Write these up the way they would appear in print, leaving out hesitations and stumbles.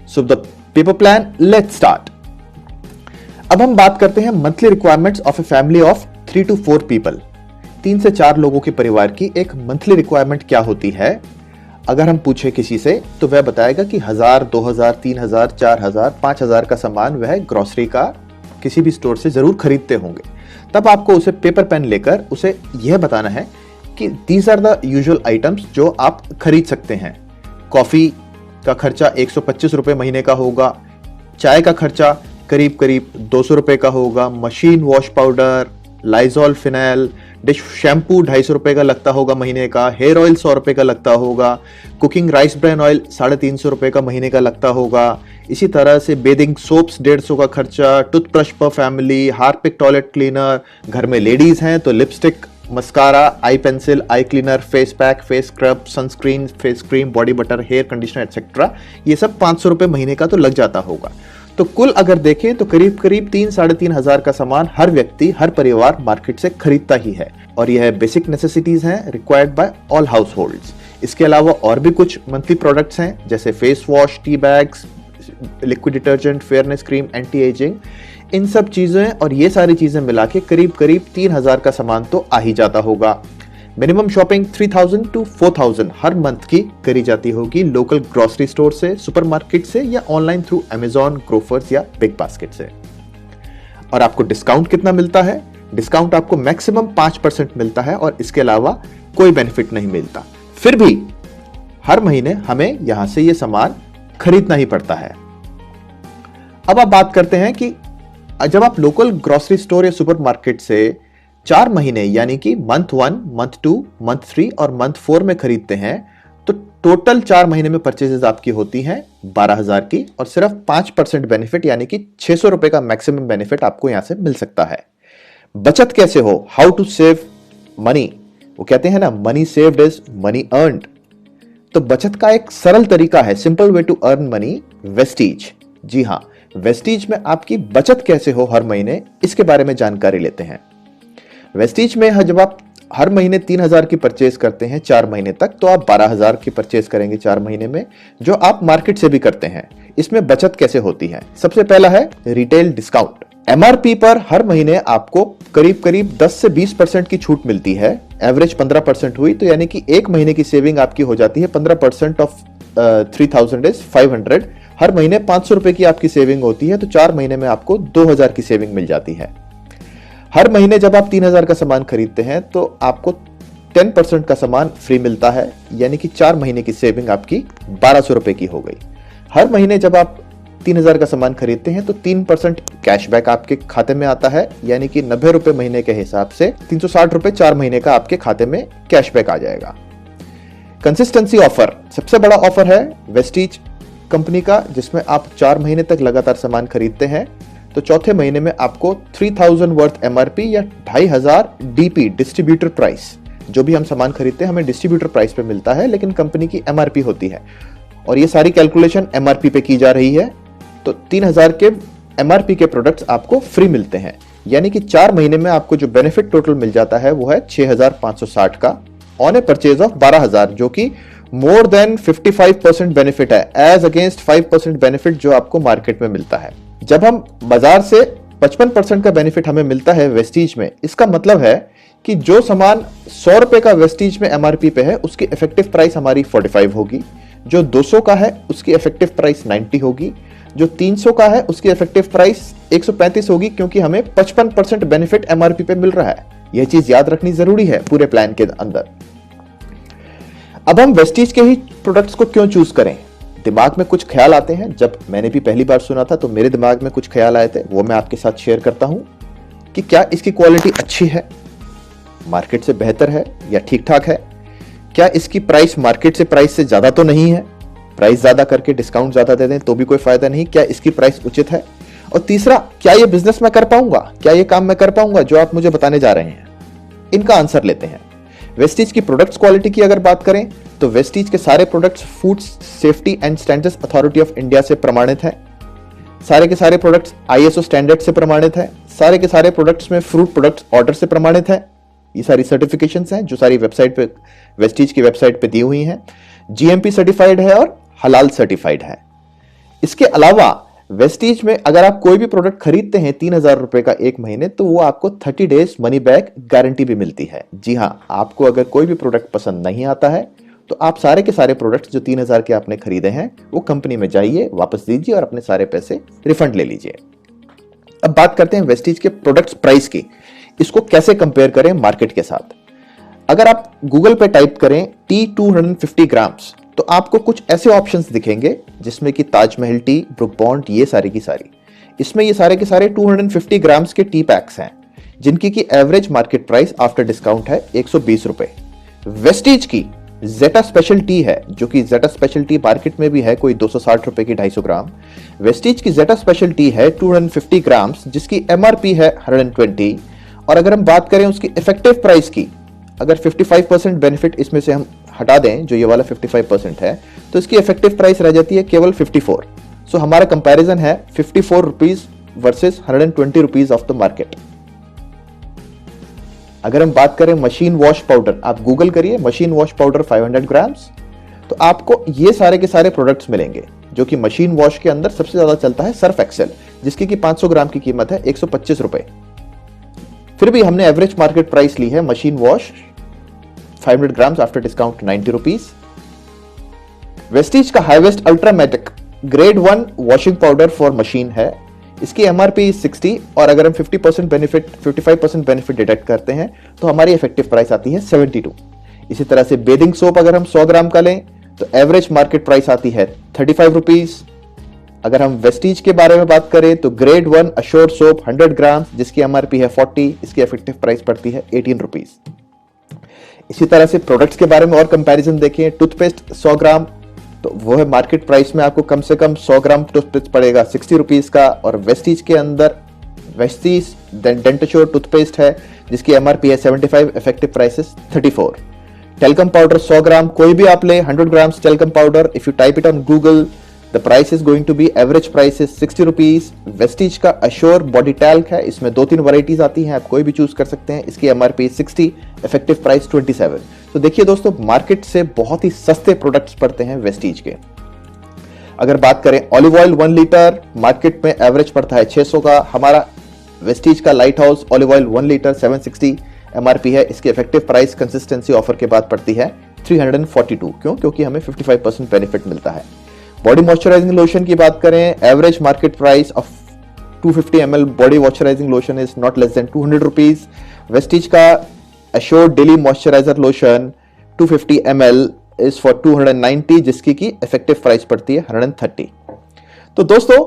So the paper plan, let's start. अब हम बात करते हैं monthly requirements of a family of 3 to 4 people. 3 से 4 लोगों के परिवार की एक मंथली रिक्वायरमेंट क्या होती है। अगर हम पूछे किसी से तो वह बताएगा कि 1000, 2000, 3000, 4000, 5000 का सामान वह ग्रोसरी का किसी भी स्टोर से जरूर खरीदते होंगे। तब आपको उसे पेपर पेन लेकर उसे यह बताना है कि these are the usual items जो आप खरीद सकते हैं। कॉफी का खर्चा 125 रुपए महीने का होगा, चाय का खर्चा करीब करीब 200 रुपए का होगा, machine wash powder, Lysol phenyl, dish shampoo 250 रुपए का लगता होगा महीने का, हेयर ऑयल 100 रुपए का लगता होगा, कुकिंग राइस ब्रान ऑयल 350 रुपए का महीने का लगता होगा। इसी तरह से बेदिंग सोप्स 150 का खर्चा, टूथब्रश पर फैमिली, हार्पिक टॉयलेट क्लीनर, घर में लेडीज हैं तो lipstick, mascara, eye pencil, eye cleaner, face pack, face scrub, sunscreen, face cream, body butter, hair conditioner etcetera, ये सब 500 रुपए महीने का तो लग जाता होगा। तो कुल अगर देखें तो करीब करीब 3-3.5 हजार का सामान हर व्यक्ति, हर परिवार मार्केट से खरीदता ही है, और यह बेसिक नेसेसिटीज हैं required by all households. इसके अलावा और भी कुछ मंथली प्रोडक्ट्स हैं जैसे face wash, tea bags, liquid detergent, fairness cream, anti ageing, इन सब चीजें और ये सारी चीजें मिला के करीब करीब 3000 का सामान तो आ ही जाता होगा। Minimum shopping 3000 to 4000 her month की करी जाती होगी लोकल ग्रोसरी स्टोर से, सुपरमार्केट से या ऑनलाइन थ्रू अमेजॉन, ग्रोफर्स या बिग बास्केट से। और आपको डिस्काउंट कितना मिलता है? डिस्काउंट आपको मैक्सिमम 5% मिलता है और इसके अलावा कोई बेनिफिट नहीं मिलता। फिर भी हर महीने हमें यहां से ये सामान खरीदना ही पड़ता है। अब आप बात करते हैं कि जब आप लोकल ग्रोसरी स्टोर या सुपरमार्केट से 4 महीने यानी कि मंथ 1, मंथ 2, मंथ 3 और मंथ 4 में खरीदते हैं तो टोटल 4 महीने में परचेजेस आपकी होती हैं 12000 की, और सिर्फ 5% बेनिफिट यानी कि 600 रुपए का मैक्सिमम बेनिफिट आपको यहां से मिल सकता है। बचत कैसे हो? How to save money? वो कहते हैं ना, money saved is money earned. तो बचत का एक सरल तरीका है, simple way to earn money, Vestige. जी हां, वेस्टीज में आपकी बचत कैसे हो हर महीने, इसके बारे में जानकारी लेते हैं। वेस्टीज में जब आप हर महीने 3000 की परचेज करते हैं 4 महीने तक, तो आप 12000 की परचेज करेंगे 4 महीने में, जो आप मार्केट से भी करते हैं। इसमें बचत कैसे होती है? सबसे पहला है रिटेल डिस्काउंट। एमआरपी पर हर महीने आपको करीब करीब 10 से 20% की छूट मिलती है। एवरेज 15% हुई तो यानी कि एक महीने की सेविंग आपकी हो जाती है। 15% ऑफ 3000 इज 500। हर महीने 500 रुपए की आपकी सेविंग होती है, तो 4 महीने में आपको 2000 की सेविंग मिल जाती है। हर महीने जब आप 3000 का सामान खरीदते हैं तो आपको 10% का सामान फ्री मिलता है, यानी कि 4 महीने की सेविंग आपकी 1200 रुपए की हो गई। हर महीने जब आप 3000 का सामान खरीदते हैं तो 3% कैशबैक आपके खाते में आता है, यानी कि 90 रुपए महीने के हिसाब से 360 रुपए 4 महीने का आपके खाते में कैशबैक आ जाएगा। कंसिस्टेंसी ऑफर, सबसे बड़ा ऑफर है वेस्टीज कंपनी का, जिसमें आप 4 महीने तक लगातार सामान खरीदते हैं तो चौथे महीने में आपको 3000 वर्थ एमआरपी या 2500 डीपी, डिस्ट्रीब्यूटर प्राइस, जो भी हम सामान खरीदते हैं हमें डिस्ट्रीब्यूटर प्राइस पे मिलता है, लेकिन कंपनी की एमआरपी होती है और ये सारी कैलकुलेशन एमआरपी पे की जा रही है। तो 3000 के एमआरपी के प्रोडक्ट्स आपको फ्री मिलते हैं, यानी कि 4 महीने में आपको जो बेनिफिट टोटल मिल जाता है वो है 6560 का ऑन ए परचेज ऑफ 12000, जो कि मोर देन 55% बेनिफिट है एज अगेंस्ट 5% बेनिफिट जो आपको मार्केट में मिलता है। जब हम बाजार से 55% का बेनिफिट हमें मिलता है वेस्टीज में, इसका मतलब है कि जो सामान 100 रुपए का वेस्टीज में एमआरपी पे है उसकी इफेक्टिव प्राइस हमारी 45 होगी, जो 200 का है उसकी इफेक्टिव प्राइस 90 होगी, जो 300 का है उसकी इफेक्टिव प्राइस 135 होगी, क्योंकि हमें 55% बेनिफिट एमआरपी पे मिल रहा है। यह चीज याद रखनी जरूरी है पूरे प्लान के अंदर। अब हम वेस्टीज के ही प्रोडक्ट्स को क्यों चूज करें? दिमाग में कुछ ख्याल आते हैं। जब मैंने भी पहली बार सुना था तो मेरे दिमाग में कुछ ख्याल आए थे, वो मैं आपके साथ शेयर करता हूं कि क्या इसकी क्वालिटी अच्छी है, मार्केट से बेहतर है या ठीक ठाक है? क्या इसकी प्राइस मार्केट से प्राइस से ज्यादा तो नहीं है? प्राइस ज्यादा करके डिस्काउंट ज्यादा दे दें तो भी कोई फायदा नहीं। क्या इसकी प्राइस उचित है? और तीसरा, क्या ये बिजनेस मैं कर पाऊंगा, क्या ये काम मैं कर पाऊंगा जो आप मुझे बताने जा रहे हैं? इनका आंसर लेते हैं। वेस्टीज की प्रोडक्ट्स क्वालिटी की अगर बात करें तो वेस्टीज के सारे products food safety and standards authority of India से प्रमाणित है। सारे के सारे प्रोडक्ट्स आईएसओ स्टैंडर्ड से प्रमाणित है। सारे के सारे प्रोडक्ट्स में फ्रूट प्रोडक्ट्स ऑर्डर से प्रमाणित है। ये सारी सर्टिफिकेशंस हैं जो सारी वेबसाइट पे, वेस्टीज की वेबसाइट पे दी हुई हैं। जीएमपी सर्टिफाइड है और हलाल सर्टिफाइड है। इसके अलावा वेस्टीज में अगर आप कोई भी प्रोडक्ट खरीदते हैं 3,000 रुपए का एक महीने, तो वो आपको 30 डेज मनी बैक गारंटी भी मिलती है। जी हां, आपको अगर कोई भी प्रोडक्ट पसंद नहीं आता है तो आप सारे के सारे प्रोडक्ट्स जो 3,000 के आपने खरीदे हैं वो कंपनी में जाइए, वापस दीजिए और अपने सारे पैसे रिफंड ले लीजिए। अब बात करते हैं वेस्टीज के प्रोडक्ट्स प्राइस की। इसको कैसे कंपेयर करें मार्केट के साथ। अगर आप गूगल पे टाइप करें T250 ग्राम्स, तो आपको कुछ ऐसे ऑप्शंस दिखेंगे जिसमें कि ताजमहल टी, ब्रुक बॉन्ड, ये सारी की सारी। इसमें ये सारे के सारे 250 ग्राम्स के टी पैक्स हैं जिनकी की average market price after discount है 120 रुपए। वेस्टीज की जेटा स्पेशल टी है, जो कि जेटा स्पेशल टी मार्केट में भी है कोई 260 रुपए की 250 ग्राम। वेस्टीज की जेटा स्पेशल टी है 250 ग्राम्स जिसकी एमआरपी है 120। और अगर हम बात करें उसकी इफेक्टिव प्राइस की, अगर 55% बेनिफिट इसमें से हम हटा दें, जो ये वाला 55% है, तो इसकी इफेक्टिव प्राइस रह जाती है केवल 54। सो हमारा कंपैरिजन है 54 rupees versus 120 rupees of the market. अगर हम बात करें मशीन वॉश पाउडर, आप गूगल करिए मशीन वॉश पाउडर 500 ग्राम्स, तो आपको ये सारे के सारे प्रोडक्ट्स मिलेंगे। जो कि मशीन वॉश के अंदर सबसे ज्यादा चलता है सर्फ एक्सेल, जिसकी की 500 ग्राम की कीमत है 125 रुपए। फिर भी हमने एवरेज मार्केट प्राइस ली है machine wash 500 grams after discount 90 rupees. Vestige का Hiwash ultramatic grade 1 washing powder for machine है, इसकी एमआरपी 60 और अगर हम 55% बेनिफिट डिडक्ट करते हैं तो हमारी इफेक्टिव प्राइस आती है 72। इसी तरह से बेदिंग सोप अगर हम 100 ग्राम का लें तो एवरेज मार्केट प्राइस आती है 35 रुपीज। अगर हम वेस्टीज के बारे में बात करें तो ग्रेड 1 अश्योर सोप 100 ग्राम जिसकी एमआरपी है 40, इसकी इफेक्टिव प्राइस पड़ती है 18 रुपीज। इसी तरह से प्रोडक्ट्स के बारे में और कंपैरिजन देखें, टूथपेस्ट 100 ग्राम, तो वो है मार्केट प्राइस में आपको कम से कम 100 ग्राम टूथपेस्ट पड़ेगा 60 रुपीज का। और वेस्टीज के अंदर वेस्टीज डेंटश्योर टूथपेस्ट है जिसकी एमआरपी है 75, effective price 34। Talcum powder 100 gram कोई भी आप ले, 100 grams talcum powder, if you type it on Google the price is going to be average price is 60 rupees. Vestige का अश्योर बॉडी टैल्क है, इसमें 2-3 वैरायटीज आती हैं, आप कोई भी चूज कर सकते हैं, इसकी एमआरपी 60, इफेक्टिव प्राइस 27। तो देखिए दोस्तों, मार्केट से बहुत ही सस्ते प्रोडक्ट्स पड़ते हैं वेस्टीज के। अगर बात करें ऑलिव ऑयल 1 लीटर मार्केट में एवरेज पड़ता है 600 का, हमारा वेस्टीज का light house olive oil 1 litre 760 MRP है, इसकी इफेक्टिव प्राइस कंसिस्टेंसी ऑफर के बाद पड़ती है 342। क्यों? क्योंकि हमें 55% बेनिफिट मिलता है। बॉडी मॉइस्चराइजिंग लोशन की बात करें, average market price of 250 ml body moisturising lotion is not less than 200 rupees. Vestige का Assure daily moisturiser lotion 250 ml is for 290 जिसकी की इफेक्टिव प्राइस पड़ती है 130। तो दोस्तों,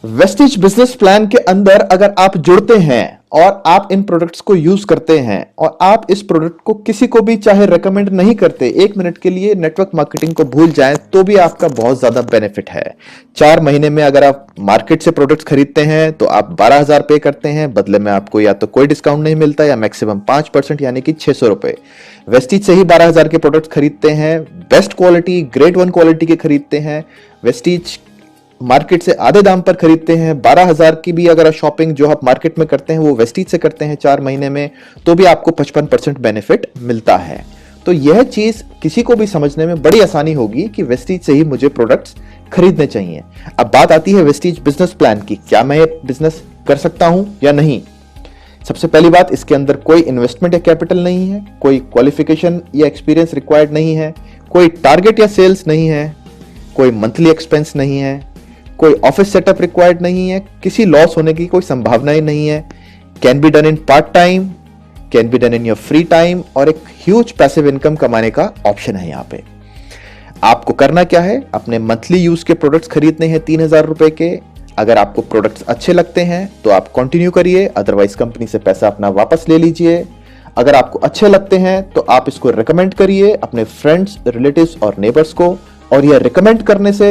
वेस्टीज बिजनेस प्लान के अंदर अगर आप जुड़ते हैं और आप इन प्रोडक्ट्स को यूज करते हैं और आप इस प्रोडक्ट को किसी को भी चाहे रेकमेंड नहीं करते, 1 मिनट के लिए नेटवर्क मार्केटिंग को भूल जाएं, तो भी आपका बहुत ज्यादा बेनिफिट है। 4 महीने में अगर आप मार्केट से प्रोडक्ट्स खरीदते हैं तो आप 12,000 पे करते हैं, बदले में आपको या तो कोई डिस्काउंट नहीं मिलता या मैक्सिमम 5% यानी कि 600 रुपए। वेस्टीज से ही 12,000 के प्रोडक्ट्स खरीदते हैं, बेस्ट क्वालिटी ग्रेड 1 क्वालिटी के खरीदते हैं। वेस्टीज मार्केट से आधे दाम पर खरीदते हैं। 12,000 की भी अगर शॉपिंग जो आप मार्केट में करते हैं वो वेस्टीज से करते हैं 4 महीने में, तो भी आपको 55% बेनिफिट मिलता है। तो यह चीज किसी को भी समझने में बड़ी आसानी होगी कि वेस्टीज से ही मुझे प्रोडक्ट्स खरीदने चाहिए। अब बात आती है वेस्टीज बिजनेस प्लान की, क्या मैं बिजनेस कर सकता हूं या नहीं। सबसे पहली बात, इसके अंदर कोई इन्वेस्टमेंट या कैपिटल नहीं है, कोई क्वालिफिकेशन या एक्सपीरियंस रिक्वायर्ड नहीं है, कोई टारगेट या सेल्स नहीं है, कोई मंथली एक्सपेंस नहीं है, कोई ऑफिस सेटअप रिक्वायर्ड नहीं है, किसी लॉस होने की कोई संभावनाएं नहीं है। Can be done in part time, can be done in your free time, और एक ह्यूज पैसिव इनकम कमाने का ऑप्शन है। यहाँ पे आपको करना क्या है, अपने मंथली यूज के प्रोडक्ट्स खरीदने हैं 3,000 रुपए के। अगर आपको प्रोडक्ट्स अच्छे लगते हैं तो आप कंटिन्यू करिए, अदरवाइज कंपनी से पैसा अपना वापस ले लीजिए। अगर आपको अच्छे लगते हैं तो आप इसको रिकमेंड करिए अपने फ्रेंड्स, रिलेटिव्स और नेबर्स को। और यह रिकमेंड करने से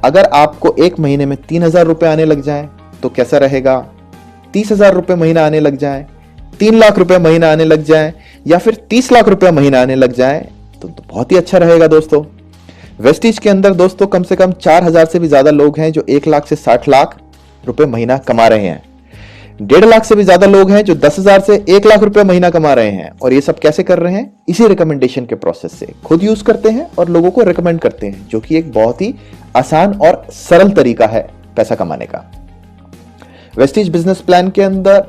अगर आपको 1 महीने में 3,000 रुपए आने लग जाएं तो कैसा रहेगा, 30,000 रुपए महीना आने लग जाएं, 3 लाख रुपए महीना आने लग जाएं, या फिर 30 लाख रुपए महीना आने लग जाएं तो बहुत ही अच्छा रहेगा दोस्तों। वेस्टीज के अंदर दोस्तों कम से कम 4,000 से भी ज्यादा लोग हैं जो 1 लाख से 60 लाख रुपए महीना कमा रहे हैं। 1.5 लाख से भी ज्यादा लोग हैं जो 10,000 से 1 लाख रुपए महीना कमा रहे हैं। और ये सब कैसे कर रहे हैं, इसी रिकमेंडेशन के प्रोसेस से। खुद यूज करते हैं और लोगों को रिकमेंड करते हैं, जो कि एक बहुत ही आसान और सरल तरीका है पैसा कमाने का। वेस्टीज बिजनेस प्लान के अंदर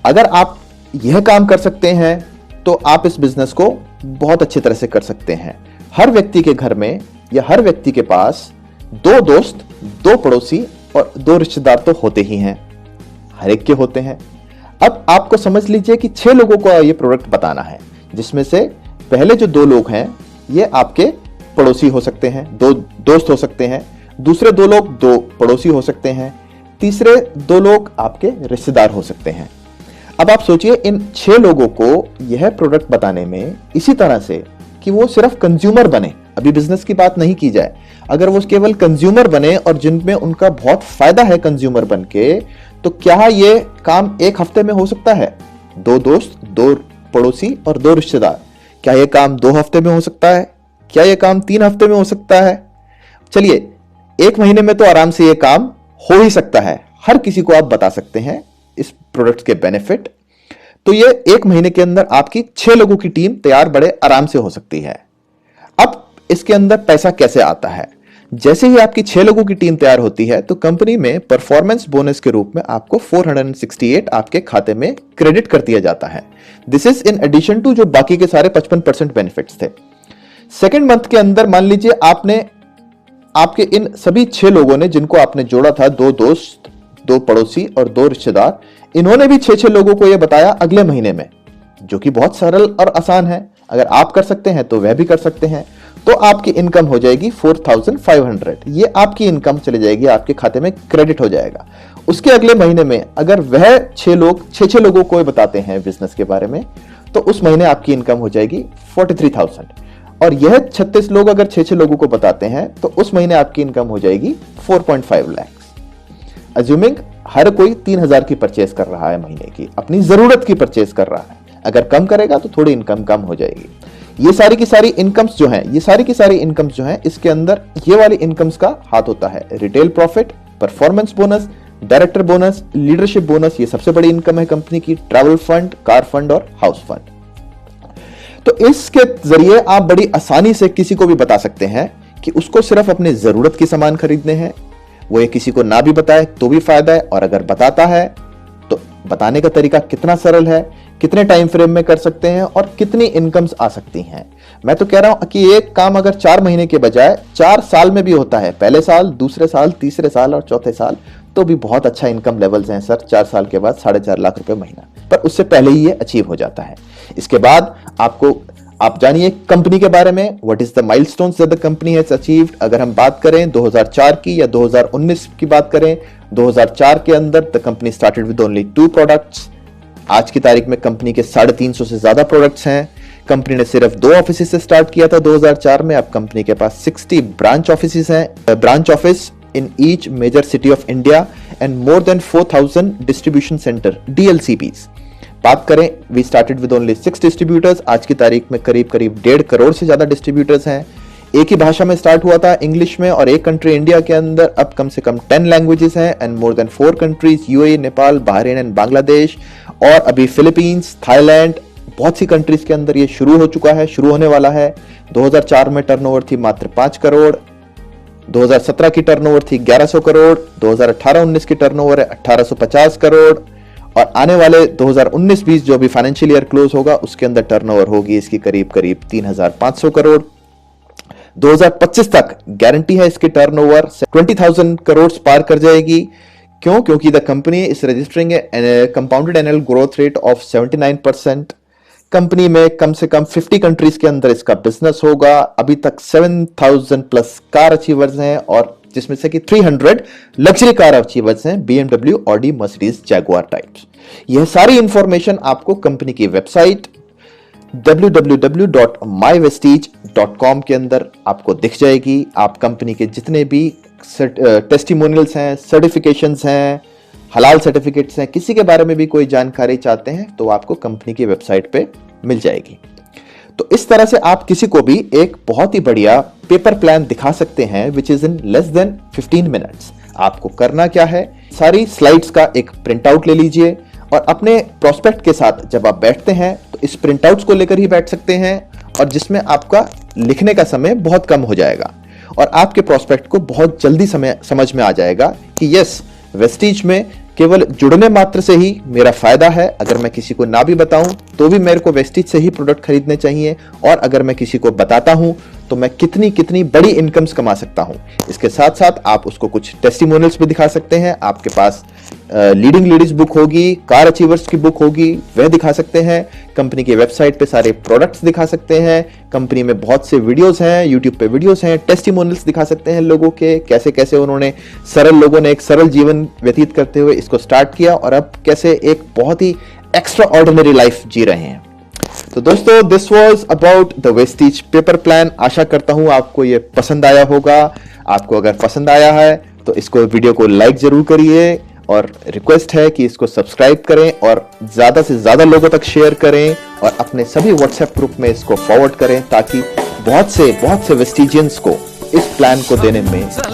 अगर आप यह काम कर सकते हैं तो आप इस बिजनेस को बहुत अच्छी तरह से कर सकते हैं। हर व्यक्ति के घर में या हर व्यक्ति के पास 2 दोस्त, 2 पड़ोसी और 2 रिश्तेदार तो होते ही हैं, हर एक के होते हैं। अब आपको समझ लीजिए कि 6 लोगों को यह प्रोडक्ट बताना है, जिसमें से पहले जो 2 लोग हैं ये आपके पड़ोसी हो सकते हैं, 2 दोस्त हो सकते हैं, दूसरे 2 लोग 2 पड़ोसी हो सकते हैं, तीसरे 2 लोग आपके रिश्तेदार हो सकते हैं। अब आप सोचिए इन 6 लोगों को यह प्रोडक्ट बताने में इसी तरह से कि वो सिर्फ कंज्यूमर बने, अभी बिजनेस की बात नहीं की जाए, अगर वो केवल कंज्यूमर बने और जिनमें उनका बहुत फायदा है कंज्यूमर बन के, तो क्या ये काम 1 हफ्ते में हो सकता है? 2 दोस्त, 2 पड़ोसी और 2 रिश्तेदार, क्या यह काम 2 हफ्ते में हो सकता है? क्या यह काम 3 हफ्ते में हो सकता है? चलिए 1 महीने में तो आराम से यह काम हो ही सकता है। हर किसी को आप बता सकते हैं इस प्रोडक्ट के बेनिफिट, तो ये 1 महीने के अंदर आपकी 6 लोगों की टीम तैयार बड़े आराम से हो सकती है। अब इसके अंदर पैसा कैसे आता है? जैसे ही आपकी 6 लोगों की टीम तैयार होती है तो कंपनी में परफॉर्मेंस बोनस के रूप में आपको 468 आपके खाते में क्रेडिट कर दिया जाता है। This is in addition to जो बाकी के सारे 55% बेनिफिट्स थे। सेकेंड मंथ के अंदर मान लीजिए आपके इन सभी 6 लोगों ने, जिनको आपने जोड़ा था, 2 दोस्त, 2 पड़ोसी और 2 रिश्तेदार, इन्होंने भी 6 लोगों को यह बताया अगले महीने में, जो कि बहुत सरल और आसान है। अगर आप कर सकते हैं तो वह भी कर सकते हैं। तो आपकी इनकम हो जाएगी 4500। ये आपकी इनकम चली जाएगी, आपके खाते में क्रेडिट हो जाएगा। उसके अगले महीने में अगर वह 6 लोगों को बताते हैं बिजनेस के बारे में, तो उस महीने आपकी इनकम हो जाएगी 43,000। और यह 36 लोग अगर 6 लोगों को बताते हैं तो उस महीने आपकी इनकम हो जाएगी 4.5 लाख। अज्यूमिंग हर कोई 3000 की परचेज कर रहा है महीने की, अपनी जरूरत की परचेज कर रहा है। अगर कम करेगा तो थोड़ी इनकम कम हो जाएगी। ये सारी की सारी इनकम्स जो हैं, इसके अंदर ये वाली इनकम्स का हाथ होता है। Retail profit, performance bonus, director bonus, leadership bonus, ये सबसे बड़ी इनकम है कंपनी की। ट्रैवल फंड, कार फंड और हाउस फंड। तो इसके जरिए आप बड़ी आसानी से किसी को भी बता सकते हैं कि उसको सिर्फ अपने जरूरत के सामान खरीदने हैं। वो ये किसी को ना भी बताए तो भी फायदा है, और अगर बताता है तो बताने का तरीका कितना सरल है, कितने टाइम फ्रेम में कर सकते हैं और कितनी इनकम्स आ सकती हैं। मैं तो कह रहा हूं कि एक काम अगर 4 महीने के बजाय 4 साल में भी होता है, पहले साल, दूसरे साल, तीसरे साल और चौथे साल, तो भी बहुत अच्छा इनकम लेवल्स हैं सर। 4 साल के बाद 4.5 लाख रुपए महीना, पर उससे पहले ही ये अचीव हो जाता है। इसके बाद आप जानिए कंपनी के बारे में, what is the milestones that the company has achieved. अगर हम बात करें 2004 की या 2019 की बात करें, 2004 के अंदर the company started with only 2 products. आज की तारीख में कंपनी के 350 से ज्यादा प्रोडक्ट्स हैं। कंपनी ने सिर्फ 2 ऑफिस से स्टार्ट किया था 2004 में। अब कंपनी के पास 60 ब्रांच ऑफिस हैं, branch office in each major city of India and more than 4000 distribution centre, DLCPs। बात करें, we started with only 6 distributors. आज की तारीख में करीब 1.5 करोड़ से ज्यादा डिस्ट्रीब्यूटर्स हैं। एक ही भाषा में स्टार्ट हुआ था, इंग्लिश में, और एक कंट्री इंडिया के अंदर। अब कम से कम 10 लैंग्वेजेस हैं and more then 4 countries, UAE, Nepal, Bahrain and Bangladesh, और अभी फिलीपींस, थाईलैंड, बहुत सी कंट्रीज के अंदर ये शुरू हो चुका है, शुरू होने वाला है। 2004 में टर्नओवर थी मात्र 5 करोड़, 2017 की टर्नओवर थी 1100 करोड़, 2018-19 की टर्नओवर है 1850 करोड़, और आने वाले 2019-20 जो भी फाइनेंशियल ईयर क्लोज होगा उसके अंदर टर्नओवर होगी इसकी करीब 3500 करोड़। 2025 तक गारंटी है इसकी टर्नओवर 20,000 करोड़ पार कर जाएगी। क्यों? क्योंकि the company is registering compounded annual growth rate of 79%। Company में कम से कम 50 कंट्रीज के अंदर इसका बिजनेस होगा। अभी तक 7000 प्लस कार अचीवर्स हैं, और जिसमें से कि 300 लग्जरी कार अचीवर्स हैं, BMW, Audi, Mercedes, Jaguar types. यह सारी इंफॉर्मेशन आपको कंपनी की वेबसाइट www.mywestige.com के अंदर आपको दिख जाएगी। आप कंपनी के जितने भी टेस्टिमोनियल्स हैं, सर्टिफिकेशंस हैं, हलाल सर्टिफिकेट्स हैं, किसी के बारे में भी कोई जानकारी चाहते हैं तो आपको कंपनी की वेबसाइट पे मिल जाएगी। तो इस तरह से आप किसी को भी एक बहुत ही बढ़िया पेपर प्लान दिखा सकते हैं which is in less than 15 minutes. आपको करना क्या है, सारी स्लाइड्स का एक प्रिंट आउट ले लीजिए, और अपने प्रोस्पेक्ट के साथ जब आप बैठते हैं तो इस प्रिंट आउट्स को लेकर ही बैठ सकते हैं, और जिसमें आपका लिखने का समय बहुत कम हो जाएगा। और आपके प्रोस्पेक्ट को बहुत जल्दी समझ में आ जाएगा कि यस, वेस्टीज में केवल जुड़ने मात्र से ही मेरा फायदा है। अगर मैं किसी को ना भी बताऊं तो भी मेरे को वेस्टीज से ही प्रोडक्ट खरीदने चाहिए, और अगर मैं किसी को बताता हूं तो मैं कितनी कितनी बड़ी इनकम्स कमा सकता हूं। इसके साथ साथ आप उसको कुछ टेस्टिमोनियल्स भी दिखा सकते हैं। आपके पास लीडिंग लेडीज बुक होगी, कार अचीवर्स की बुक होगी, वह दिखा सकते हैं। कंपनी की वेबसाइट पे सारे प्रोडक्ट्स दिखा सकते हैं। कंपनी में बहुत से वीडियोस हैं, यूट्यूब पे वीडियोस हैं, टेस्टिमोनियल्स दिखा सकते हैं लोगों के, कैसे कैसे उन्होंने लोगों ने एक सरल जीवन व्यतीत करते हुए इसको स्टार्ट किया और अब कैसे एक बहुत ही एक्स्ट्रा ऑर्डिनरी लाइफ जी रहे हैं। तो दोस्तों, this was about the Vestige paper plan. आशा करता हूं आपको ये पसंद आया होगा। आपको अगर पसंद आया है तो इसको वीडियो को लाइक जरूर करिए, और रिक्वेस्ट है कि इसको सब्सक्राइब करें और ज्यादा से ज्यादा लोगों तक शेयर करें, और अपने सभी व्हाट्सएप ग्रुप में इसको फॉरवर्ड करें, ताकि बहुत से वेस्टीजियंस को इस प्लान को देने में बहुत